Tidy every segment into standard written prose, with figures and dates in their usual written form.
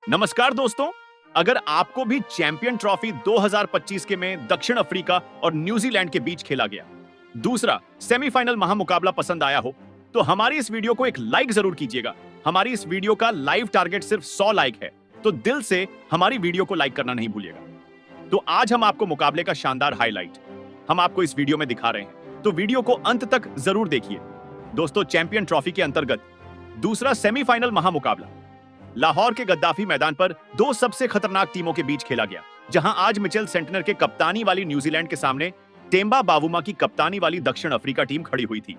नमस्कार दोस्तों। अगर आपको भी चैंपियन ट्रॉफी 2025 के में दक्षिण अफ्रीका और न्यूजीलैंड के बीच खेला गया दूसरा सेमीफाइनल महामुकाबला पसंद आया हो तो हमारी इस वीडियो को एक लाइक जरूर कीजिएगा। हमारी इस वीडियो का लाइव टारगेट सिर्फ 100 लाइक है, तो दिल से हमारी वीडियो को लाइक करना नहीं भूलिएगा। तो आज हम आपको मुकाबले का शानदार हाईलाइट हम आपको इस वीडियो में दिखा रहे हैं, तो वीडियो को अंत तक जरूर देखिए। दोस्तों, चैंपियन ट्रॉफी के अंतर्गत दूसरा सेमीफाइनल महामुकाबला लाहौर के गद्दाफी मैदान पर दो सबसे खतरनाक टीमों के बीच खेला गया, जहां आज मिचेल सेंटनर के कप्तानी वाली न्यूजीलैंड के सामने टेम्बा बावुमा की कप्तानी वाली दक्षिण अफ्रीका टीम खड़ी हुई थी।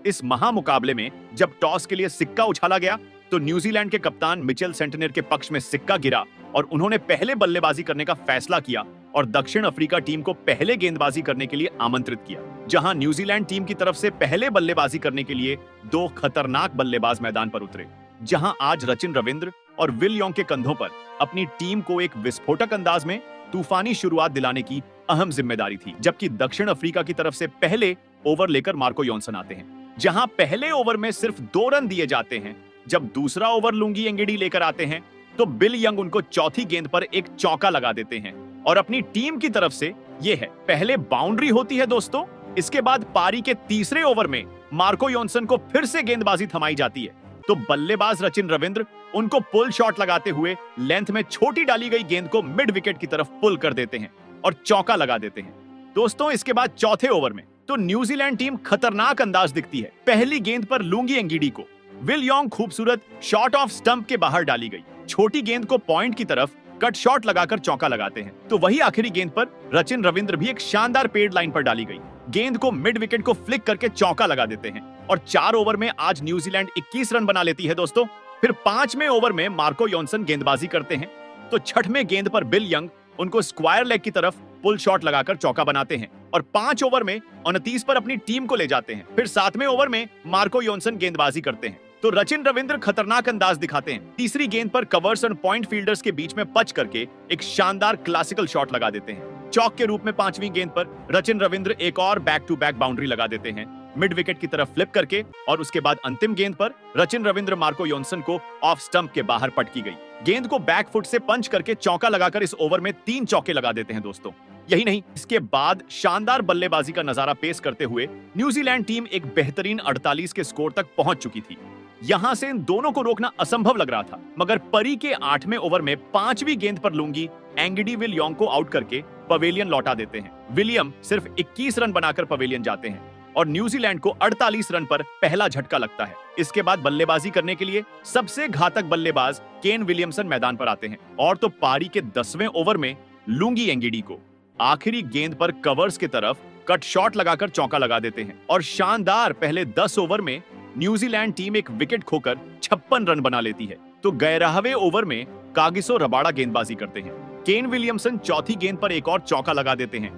इस महामुकाबले में जब टॉस के लिए सिक्का उछाला गया तो न्यूजीलैंड के कप्तान मिचेल सेंटनर के पक्ष में सिक्का गिरा और उन्होंने पहले बल्लेबाजी करने का फैसला किया और दक्षिण अफ्रीका टीम को पहले गेंदबाजी करने के लिए आमंत्रित किया। जहां न्यूजीलैंड टीम की तरफ से पहले बल्लेबाजी करने के लिए दो खतरनाक बल्लेबाज मैदान पर उतरे, जहां आज रचिन रविंद्र और विल यॉन्ग के कंधों पर अपनी टीम को एक विस्फोटक अंदाज में तूफानी शुरुआत दिलाने की अहम जिम्मेदारी थी। जबकि दक्षिण अफ्रीका की तरफ से पहले ओवर लेकर मार्को योन्सन आते हैं, जहां पहले ओवर में सिर्फ 2 रन दिए जाते हैं। जब दूसरा ओवर लुंगी एंगिडी लेकर आते हैं तो बिल यंग उनको चौथी गेंद पर एक चौका लगा देते हैं और अपनी टीम की तरफ से यह है पहले बाउंड्री होती है दोस्तों। इसके बाद पारी के तीसरे ओवर में मार्को योन्सन को फिर से गेंदबाजी थमाई जाती है, तो बल्लेबाज रचिन रविंद्र उनको पुल शॉट लगाते हुए लेंथ में छोटी डाली गई गेंद को मिड विकेट की तरफ पुल कर देते हैं और चौका लगा देते हैं। दोस्तों, इसके बाद चौथे ओवर में तो न्यूजीलैंड टीम खतरनाक अंदाज दिखती है। पहली गेंद पर लुंगी एंगिडी को विल यॉन्ग खूबसूरत शॉट ऑफ स्टंप के बाहर डाली गई छोटी गेंद को पॉइंट की तरफ कट शॉट लगाकर चौका लगाते हैं, तो वही आखिरी गेंद पर रचिन रविंद्र भी एक शानदार पेड लाइन पर डाली गई गेंद को मिड विकेट को फ्लिक करके चौका लगा देते हैं और 4 ओवर में आज न्यूजीलैंड 21 रन बना लेती है दोस्तों। फिर 5वें ओवर में मार्को योन्सन गेंदबाजी करते हैं, तो 6वें गेंद पर बिल यंग उनको स्क्वायर लेग की तरफ पुल शॉट लगाकर चौका बनाते हैं और 5 ओवर में 29 पर अपनी टीम को ले जाते हैं। फिर 7वें ओवर में मार्को योन्सन गेंदबाजी करते हैं, तो रचिन रविंद्र खतरनाक अंदाज दिखाते हैं। तीसरी गेंद पर कवर्स और पॉइंट फील्डर्स के बीच में पच करके एक शानदार क्लासिकल शॉट लगा देते हैं। चौक के रूप में 5वीं गेंद पर रचिन रविंद्र एक और बैक टू बैक बाउंड्री लगा देते हैं मिड विकेट की तरफ फ्लिप करके, और उसके बाद अंतिम गेंद पर रचिन रविंद्र मार्को योन्सन को ऑफ स्टंप के बाहर पटकी गई गेंद को बैक फुट से पंच करके चौका लगाकर इस ओवर में 3 चौके लगा देते हैं दोस्तों। यही नहीं, इसके बाद शानदार बल्लेबाजी का नजारा पेश करते हुए न्यूजीलैंड टीम एक बेहतरीन 48 के स्कोर तक पहुंच चुकी थी। यहां से इन दोनों को रोकना असंभव लग रहा था, मगर परी के 8वें ओवर में 5वीं गेंद पर लुंगी एंगिडी विल यॉन्ग को आउट करके पवेलियन लौटा देते हैं। विलियम सिर्फ 21 रन बनाकर पवेलियन जाते हैं और न्यूजीलैंड को 48 रन पर पहला झटका लगता है। इसके बाद बल्लेबाजी करने के लिए सबसे घातक बल्लेबाज केन विलियमसन मैदान पर आते हैं और तो पारी के 10वें ओवर में लुंगी एंगिडी को आखिरी गेंद पर कवर्स की तरफ कट शॉट लगाकर चौका लगा देते हैं और शानदार पहले 10 ओवर में न्यूजीलैंड टीम एक विकेट खोकर 56 रन बना लेती है। तो 11वें ओवर में कागिसो रबाड़ा गेंदबाजी करते हैं। केन विलियमसन चौथी गेंद पर एक और चौका लगा देते हैं।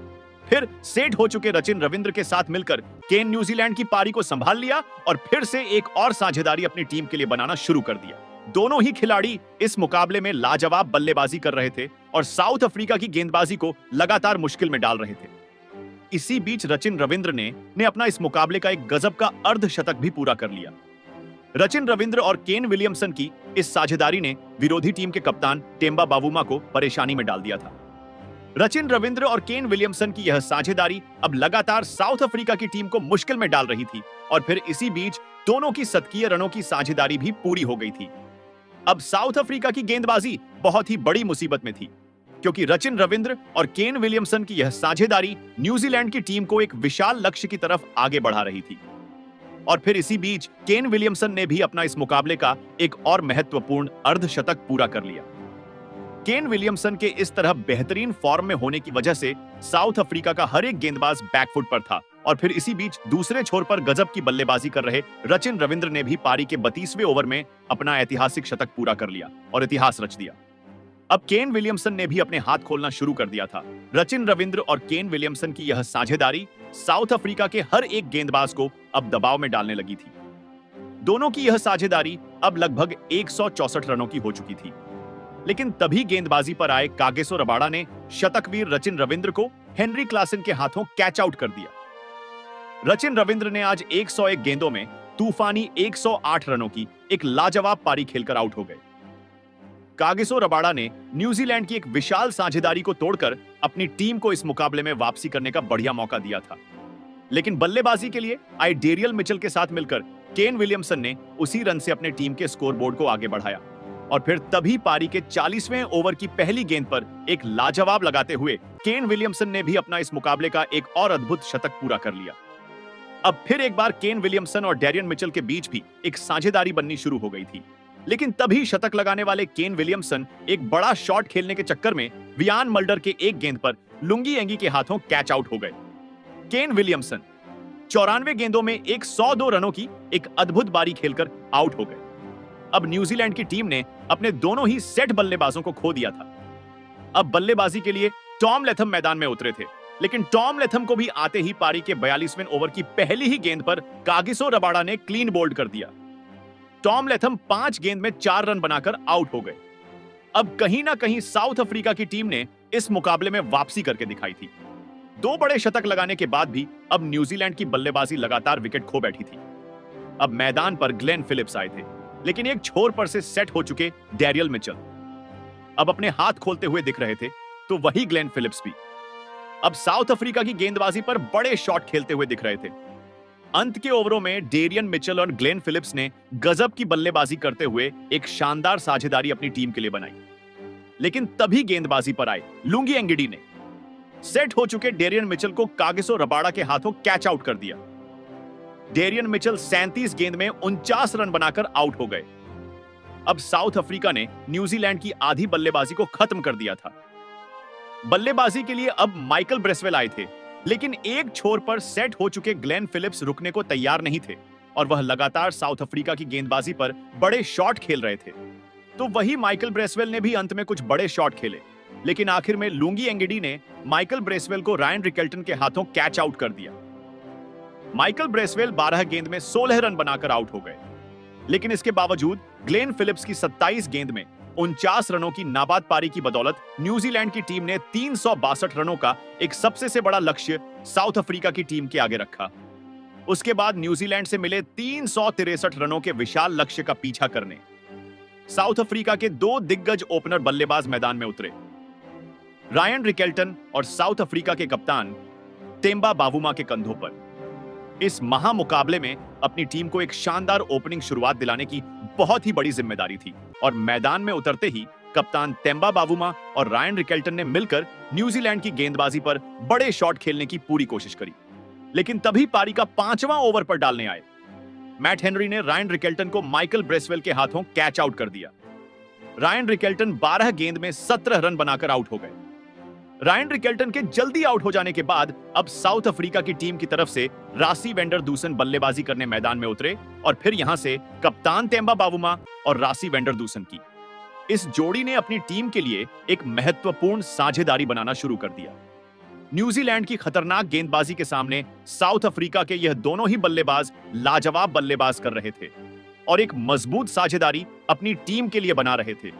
फिर सेट हो चुके रचिन रविंद्र के साथ मिलकर केन न्यूजीलैंड की पारी को संभाल लिया और फिर से एक और साझेदारी अपनी टीम के लिए बनाना शुरू कर दिया। दोनों ही खिलाड़ी इस मुकाबले में लाजवाब बल्लेबाजी कर रहे थे और साउथ अफ्रीका की गेंदबाजी को लगातार मुश्किल में डाल रहे थे। इसी बीच रचिन रविंद्र ने अपना इस मुकाबले का एक गजब का अर्धशतक भी पूरा कर लिया। रचिन रविंद्र और केन विलियमसन की इस साझेदारी ने विरोधी टीम के कप्तान टेम्बा बावुमा को परेशानी में डाल दिया था। रचिन रविंद्र और केन विलियमसन की यह साझेदारी अब लगातार साउथ अफ्रीका की टीम को मुश्किल में डाल रही थी और फिर इसी बीच दोनों की शतकीय रनों की साझेदारी भी पूरी हो गई थी। अब साउथ अफ्रीका की गेंदबाजी बहुत ही बड़ी मुसीबत में थी, क्योंकि रचिन रविंद्र और केन विलियमसन की यह साझेदारी न्यूजीलैंड की टीम को एक विशाल लक्ष्य की तरफ आगे बढ़ा रही थी। और फिर इसी बीच केन विलियमसन ने भी अपना इस मुकाबले का एक और महत्वपूर्ण अर्धशतक पूरा कर लिया। केन विलियमसन के इस तरह बेहतरीन फॉर्म में होने की वजह से साउथ अफ्रीका का हर एक गेंदबाज बैकफुट पर था और फिर इसी बीच दूसरे छोर पर गजब की बल्लेबाजी कर रहे रचिन रविंद्र ने भी पारी के 32वें ओवर में अपना ऐतिहासिक शतक पूरा कर लिया और इतिहास रच दिया। अब केन विलियमसन ने भी अपने हाथ खोलना शुरू कर दिया था। रचिन रविंद्र और केन विलियमसन की यह साझेदारी साउथ अफ्रीका के हर एक गेंदबाज को अब दबाव में डालने लगी थी। दोनों की यह साझेदारी अब लगभग 164 रनों की हो चुकी थी, लेकिन तभी गेंदबाजी पर आए कागिसो रबाड़ा ने शतकवीर रचिन रविंद्र को हेनरी क्लासन के हाथों कैच आउट कर दिया। रचिन रविंद्र ने आज 101 गेंदों में तूफानी 108 रनों की एक लाजवाब पारी खेलकर आउट हो गए। कागिसो रबाडा ने न्यूजीलैंड की एक विशाल साझेदारी को तोड़कर अपनी टीम को इस मुकाबले में वापसी करने का बढ़िया मौका दिया था। लेकिन बल्लेबाजी के लिए आए डेरियल मिचेल के साथ मिलकर केन विलियमसन ने उसी रन से अपने टीम के स्कोरबोर्ड को आगे बढ़ाया और फिर तभी पारी के 40वें ओवर की पहली गेंद पर एक लाजवाब लगाते हुए केन विलियमसन ने भी अपना इस मुकाबले का एक और अद्भुत शतक पूरा कर लिया। अब फिर एक बार केन विलियमसन और डेरियन मिचेल के बीच भी एक साझेदारी बननी शुरू हो गई थी। लेकिन तभी शतक लगाने वाले केन विलियमसन एक बड़ा शॉट खेलने के चक्कर में वियान मल्डर के एक गेंद पर लुंगी एंगी के हाथों कैच आउट हो गए। केन विलियमसन 94 गेंदों में 102 रनों की एक अद्भुत बारी खेलकर आउट हो गए। अब न्यूजीलैंड की टीम ने अपने दोनों ही सेट बल्लेबाजों को खो दिया था। अब बल्लेबाजी के लिए टॉम लेथम मैदान में उतरे थे, लेकिन टॉम लेथम को भी आते ही पारी के 42वें ओवर की पहली ही गेंद पर कागिसो रबाडा ने क्लीन बोल्ड कर दिया। टॉम लेथम 5 गेंद में 4 रन बनाकर आउट हो गए। अब कहीं ना कहीं साउथ अफ्रीका की टीम ने इस मुकाबले में वापसी करके दिखाई थी। 2 बड़े शतक लगाने के बाद भी अब न्यूजीलैंड की बल्लेबाजी लगातार विकेट खो बैठी थी। अब मैदान पर ग्लेन फिलिप्स आए थे, लेकिन एक छोर पर से सेट हो चुके डेरियल मिचेल अब अपने हाथ खोलते हुए दिख रहे थे, तो वही ग्लेन फिलिप्स भी अब साउथ अफ्रीका की गेंदबाजी पर बड़े शॉट खेलते हुए दिख रहे थे। अंत के ओवरों में डेरियन मिचेल और ग्लेन फिलिप्स ने गजब की बल्लेबाजी करते हुए एक शानदार साझेदारी अपनी टीम के लिए बनाई। लेकिन तभी गेंदबाजी पर आए लुंगी एंगिडी ने सेट हो चुके डेरियन मिचेल को कागिसो रबाडा के हाथों कैच आउट कर दिया। डेरियन मिचेल 37 गेंद में 49 रन बनाकर आउट हो गए। अब साउथ अफ्रीका ने न्यूजीलैंड की आधी बल्लेबाजी को खत्म कर दिया था। बल्लेबाजी के लिए अब माइकल ब्रेसवेल आए थे, लेकिन एक छोर पर सेट हो चुके ग्लेन फिलिप्स रुकने को तैयार नहीं थे और वह लगातार साउथ अफ्रीका की गेंदबाजी पर बड़े शॉट खेल रहे थे। तो वही माइकल ब्रेसवेल ने भी अंत में कुछ बड़े शॉट खेले, लेकिन आखिर में लुंगी एंगिडी ने माइकल ब्रेसवेल को रायन रिकेल्टन के हाथों कैच आउट कर दिया। माइकल ब्रेसवेल 12 गेंद में 16 रन बनाकर आउट हो गए, लेकिन इसके बावजूद ग्लेन फिलिप्स की 27 गेंद में 49 रनों की नाबाद पारी की बदौलत न्यूजीलैंड की टीम ने 362 रनों का एक सबसे बड़ा लक्ष्य साउथ अफ्रीका की टीम के आगे रखा। उसके बाद न्यूजीलैंड से मिले 363 रनों के विशाल लक्ष्य का पीछा करने साउथ अफ्रीका के 2 दिग्गज ओपनर बल्लेबाज मैदान में उतरे। रायन रिकेल्टन और साउथ अफ्रीका के कप्तान तेम्बा बावुमा के कंधों पर इस महामुकाबले में अपनी टीम को एक शानदार ओपनिंग शुरुआत दिलाने की बहुत ही बड़ी जिम्मेदारी थी और मैदान में उतरते ही कप्तान तेम्बा बावुमा और रायन रिकेल्टन ने मिलकर न्यूजीलैंड की गेंदबाजी पर बड़े शॉट खेलने की पूरी कोशिश करी। लेकिन तभी पारी का 5वां ओवर पर डालने आए मैट हेनरी ने रायन रिकेल्टन को माइकल ब्रेसवेल के हाथों कैच आउट कर दिया। रायन रिकेल्टन 12 गेंद में 17 रन बनाकर आउट हो गए। रायन रिकेल्टन के जल्दी आउट हो जाने के बाद अब साउथ अफ्रीका की टीम की तरफ से रासी वेंडर दूसन बल्लेबाजी करने मैदान में उतरे और फिर यहां से कप्तान तेम्बा बावुमा और रासी वेंडर दूसन की इस जोड़ी ने अपनी टीम के लिए एक महत्वपूर्ण साझेदारी बनाना शुरू कर दिया। न्यूजीलैंड की खतरनाक गेंदबाजी के सामने साउथ अफ्रीका के यह दोनों ही बल्लेबाज लाजवाब बल्लेबाज कर रहे थे और एक मजबूत साझेदारी अपनी टीम के लिए बना रहे थे।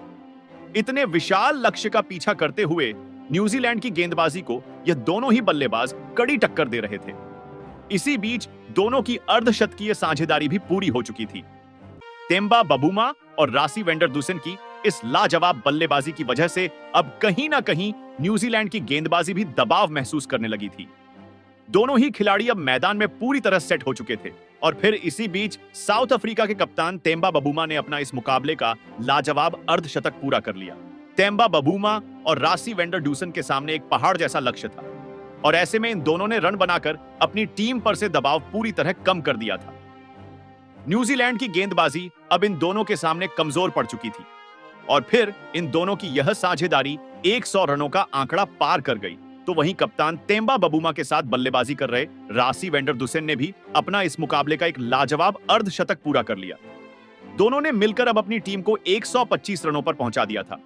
इतने विशाल लक्ष्य का पीछा करते हुए न्यूजीलैंड की गेंदबाजी को यह दोनों ही बल्लेबाज कड़ी टक्कर दे रहे थे। इसी बीच दोनों की अर्धशतकीय साझेदारी भी पूरी हो चुकी थी। तेम्बा बावुमा और रासी वेंडर दूसन की इस लाजवाब बल्लेबाजी की वजह से अब कहीं ना कहीं न्यूजीलैंड की गेंदबाजी भी दबाव महसूस करने लगी थी। दोनों ही खिलाड़ी अब मैदान में पूरी तरह सेट हो चुके थे और फिर इसी बीच साउथ अफ्रीका के कप्तान तेम्बा बावुमा ने अपना इस मुकाबले का लाजवाब अर्धशतक पूरा कर लिया। तेम्बा बावुमा और रासी वेंडर दूसन के सामने एक पहाड़ जैसा लक्ष्य था और ऐसे में इन दोनों ने रन बनाकर अपनी टीम पर से दबाव पूरी तरह कम कर दिया था। न्यूजीलैंड की गेंदबाजी अब इन दोनों के सामने कमजोर पड़ चुकी थी और फिर इन दोनों की यह साझेदारी 100 रनों का आंकड़ा पार कर गई। तो वहीं कप्तान तेम्बा बावुमा के साथ बल्लेबाजी कर रहे रासी वेंडर दूसन ने भी अपना इस मुकाबले का एक लाजवाब अर्धशतक पूरा कर लिया। दोनों ने मिलकर अब अपनी टीम को 125 रनों पर पहुंचा दिया था।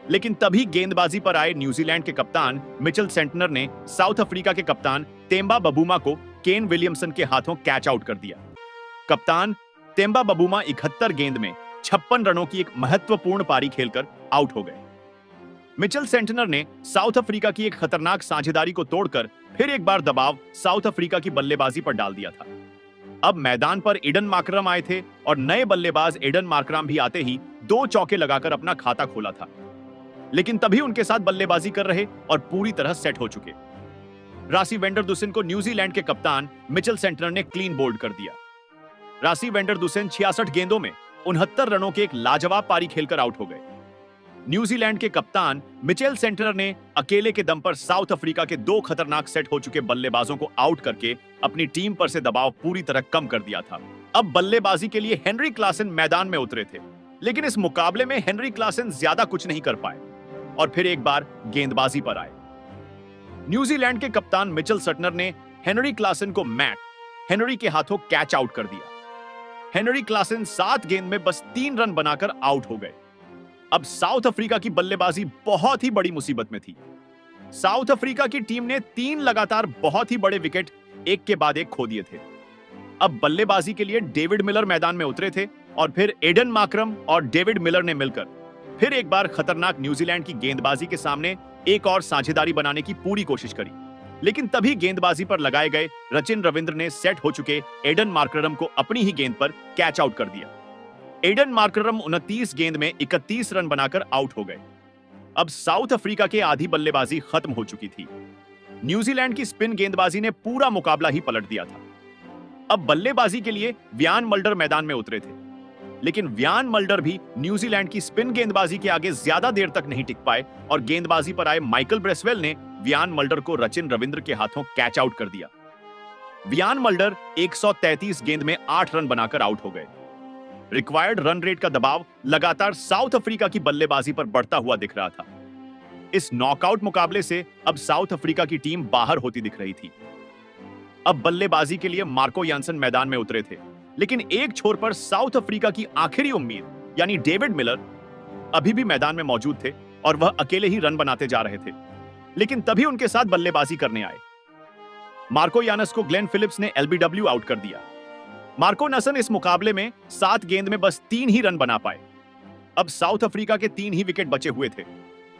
लेकिन तभी गेंदबाजी पर आए न्यूजीलैंड के कप्तान मिचेल सेंटनर ने साउथ अफ्रीका के कप्तान तेम्बा बावुमा को केन विलियमसन के हाथों कैच आउट कर दिया। कप्तान तेम्बा बावुमा 71 गेंद में 56 रनों की एक महत्वपूर्ण पारी खेलकर आउट हो गए। मिचेल सेंटनर ने साउथ अफ्रीका की एक खतरनाक साझेदारी को तोड़कर फिर एक बार दबाव साउथ अफ्रीका की बल्लेबाजी पर डाल दिया था। अब मैदान पर एडन मार्करम आए थे और नए बल्लेबाज एडन मार्करम भी आते ही 2 चौके लगाकर अपना खाता खोला था। लेकिन तभी उनके साथ बल्लेबाजी कर रहे और पूरी तरह सेट हो चुके रासी वेंडरदुसेन को न्यूजीलैंड के कप्तान मिचेल सेंटनर ने क्लीन बोल्ड कर दिया। रासी वेंडरदुसेन 66 गेंदों में 69 रनों के एक लाजवाब पारी खेलकर आउट हो गए। न्यूजीलैंड के कप्तान मिचेल सेंटनर ने अकेले के दम पर साउथ अफ्रीका के 2 खतरनाक सेट हो चुके बल्लेबाजों को आउट करके अपनी टीम पर से दबाव पूरी तरह कम कर दिया था। अब बल्लेबाजी के लिए हेनरी क्लासन मैदान में उतरे थे, लेकिन इस मुकाबले में हेनरी क्लासन ज्यादा कुछ नहीं कर पाए और फिर एक बार गेंदबाजी पर आए। न्यूजीलैंड के कप्तान मिचेल सेंटनर ने हेनरी क्लासन को मैट हेनरी के हाथों कैच आउट कर दिया। हेनरी क्लासन 7 गेंद में बस 3 रन बनाकर आउट हो गए। अब साउथ अफ्रीका की बल्लेबाजी बहुत ही बड़ी मुसीबत में थी। साउथ अफ्रीका की टीम ने 3 लगातार बहुत ही बड़े विकेट एक के बाद एक खो दिए थे। अब बल्लेबाजी के लिए डेविड मिलर मैदान में उतरे थे और फिर एडन मार्करम और डेविड मिलर ने मिलकर फिर एक बार खतरनाक न्यूजीलैंड की गेंदबाजी के सामने एक और साझेदारी बनाने की पूरी कोशिश करी। लेकिन तभी गेंदबाजी पर लगाए गए रचिन रविंद्र ने सेट हो चुके एडन मार्करम को अपनी ही गेंद पर कैच आउट कर दिया। एडन मार्करम 29 गेंद में 31 रन बनाकर आउट हो गए। अब साउथ अफ्रीका के आधी बल्लेबाजी खत्म हो चुकी थी। न्यूजीलैंड की स्पिन गेंदबाजी ने पूरा मुकाबला ही पलट दिया था। अब बल्लेबाजी के लिए व्यान मल्डर मैदान में उतरे थे, लेकिन व्यान मल्डर भी न्यूजीलैंड की स्पिन गेंदबाजी के आगे ज्यादा देर तक नहीं टिक पाए और गेंदबाजी पर आए माइकल ब्रेसवेल ने व्यान मल्डर को रचिन रविंद्र के हाथों कैच आउट कर दिया। व्यान मल्डर 133 गेंद में 8 रन बनाकर आउट हो गए। रिक्वायर्ड रन रेट का दबाव लगातार साउथ अफ्रीका की बल्लेबाजी पर बढ़ता हुआ दिख रहा था। इस नॉकआउट मुकाबले से अब साउथ अफ्रीका की टीम बाहर होती दिख रही थी। अब बल्लेबाजी के लिए मार्को यानसन मैदान में उतरे थे, लेकिन एक छोर पर साउथ अफ्रीका की आखिरी उम्मीद यानी डेविड मिलर अभी भी मैदान में मौजूद थे और वह अकेले ही रन बनाते जा रहे थे। लेकिन तभी उनके साथ बल्लेबाजी करने आए। मार्को यानस को ग्लेन फिलिप्स ने एलबीडब्ल्यू आउट कर दिया। मार्को नसन इस मुकाबले में 7 गेंद में बस 3 ही रन बना पाए। अब साउथ अफ्रीका के 3 ही विकेट बचे हुए थे।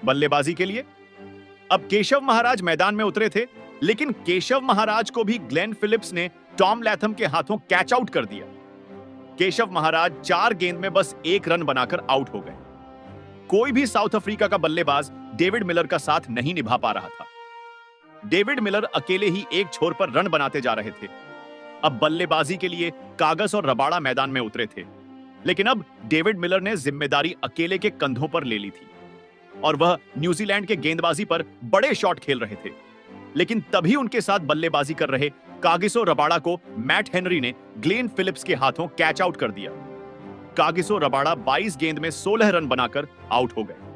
बल्लेबाजी के लिए अब केशव महाराज मैदान में उतरे थे, लेकिन केशव महाराज को भी ग्लेन फिलिप्स ने टॉम लैथम के हाथों कैच आउट कर दिया। केशव महाराज 4 गेंद में बस 1 रन बनाकर आउट हो गए। कोई भी साउथ अफ्रीका का बल्लेबाज डेविड मिलर का साथ नहीं निभा पा रहा था। डेविड मिलर अकेले ही एक छोर पर रन बनाते जा रहे थे। अब बल्लेबाजी के लिए कागस और रबाड़ा मैदान में उतरे थे, लेकिन अब डेविड मिलर ने जिम्मेदारी अकेले के कंधों पर ले ली थी और वह न्यूजीलैंड के गेंदबाजी पर बड़े शॉट खेल रहे थे। लेकिन तभी उनके साथ बल्लेबाजी कर रहे कागिसो रबाड़ा को मैट हेनरी ने ग्लेन फिलिप्स के हाथों कैच आउट कर दिया। कागिसो रबाड़ा 22 गेंद में 16 रन बनाकर आउट हो गए।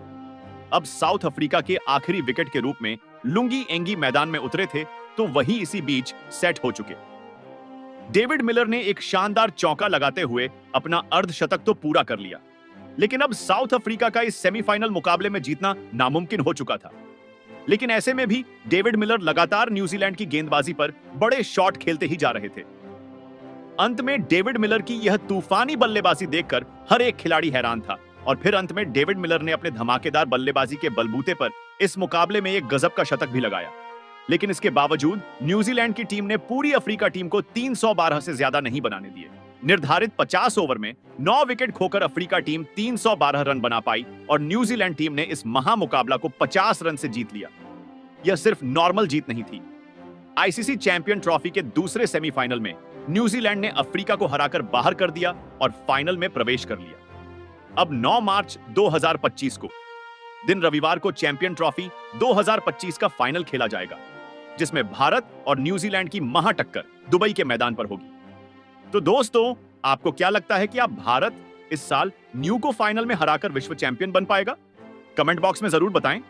अब साउथ अफ्रीका के आखिरी विकेट के रूप में लुंगी एंगी मैदान में उतरे थे, तो वही इसी बीच सेट हो चुके। डेविड मिलर ने एक शानदार चौका लगाते हुए अपना अर्धशतक तो पूरा कर लिया, लेकिन अब साउथ अफ्रीका का इस सेमीफाइनल मुकाबले में जीतना नामुमकिन हो चुका था। लेकिन ऐसे में भी डेविड मिलर लगातार न्यूजीलैंड की गेंदबाजी पर बड़े शॉट खेलते ही जा रहे थे। अंत में डेविड मिलर की यह तूफानी बल्लेबाजी देखकर हर एक खिलाड़ी हैरान था और फिर अंत में डेविड मिलर ने अपने धमाकेदार बल्लेबाजी के बलबूते पर इस मुकाबले में एक गजब का शतक भी लगाया। लेकिन इसके बावजूद न्यूजीलैंड की टीम ने पूरी अफ्रीका टीम को 312 से ज्यादा नहीं बनाने दिए। निर्धारित 50 ओवर में 9 विकेट खोकर अफ्रीका टीम 312 रन बना पाई और न्यूजीलैंड टीम ने इस महामुकाबला को 50 रन से जीत लिया। यह सिर्फ नॉर्मल जीत नहीं थी। आईसीसी चैंपियन ट्रॉफी के दूसरे सेमीफाइनल में न्यूजीलैंड ने अफ्रीका को हराकर बाहर कर दिया और फाइनल में प्रवेश कर लिया। अब 9 मार्च 2025 को दिन रविवार को चैंपियन ट्रॉफी 2025 का फाइनल खेला जाएगा, जिसमें भारत और न्यूजीलैंड की महाटक्कर दुबई के मैदान पर होगी। तो दोस्तों, आपको क्या लगता है कि आप भारत इस साल न्यू को फाइनल में हराकर विश्व चैंपियन बन पाएगा? कमेंट बॉक्स में जरूर बताएं।